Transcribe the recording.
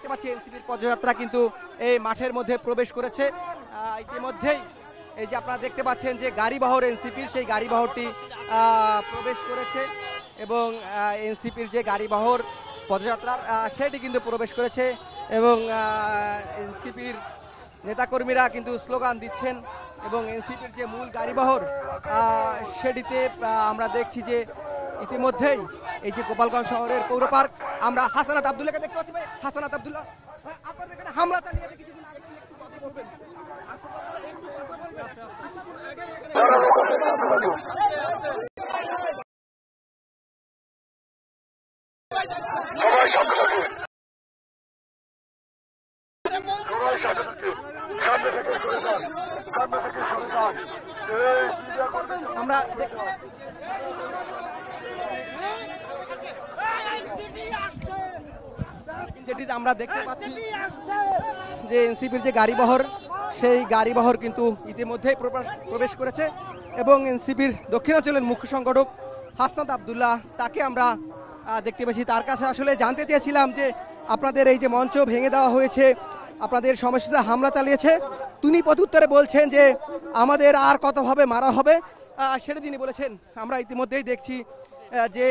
দেখতে পাচ্ছি এনসিপির পদযাত্রা কিন্তু এই মাঠের মধ্যে প্রবেশ করেছে। ইতিমধ্যেই এই যে আপনারা দেখতে পাচ্ছেন যে গাড়িবহর এনসিপির সেই গাড়িবহরটি প্রবেশ করেছে এবং এনসিপির যে গাড়িবহর পদযাত্রার সেটি কিন্তু প্রবেশ করেছে এবং এনসিপির নেতাকর্মীরা কিন্তু স্লোগান দিচ্ছেন এবং এনসিপির যে মূল গাড়িবহর সেটিতে আমরা দেখছি যে ইতিমধ্যেই এই যে গোপালগঞ্জ শহরের পৌর পার্ক আমরা হাসানাত আব্দুল্লাহকে দেখতে পাচ্ছি। ভাই হাসানাত আব্দুল্লাহ, আপনাদের এখানে হামলা চালিয়েছে কিছুদিন আগে, একটু কথা বলবেন। আমরা যেটি আমরা দেখতে পাচ্ছি যে এনসিপির যে গাড়িবহর সেই গাড়িবহর কিন্তু ইতিমধ্যেই প্রবেশ করেছে এবং এনসিপির দক্ষিণাঞ্চলের মুখ্য সংগঠক হাসনাত আব্দুল্লাহ তাকে আমরা দেখতে পেয়েছি। তার কাছে আসলে জানতে চেয়েছিলাম যে আপনাদের এই যে মঞ্চ ভেঙে দেওয়া হয়েছে, আপনাদের সমস্যাতে হামলা চালিয়েছে, তিনি প্রত্যুত্তরে বলছেন যে আমাদের আর কতভাবে মারা হবে সেটা তিনি বলেছেন। আমরা ইতিমধ্যেই দেখছি যে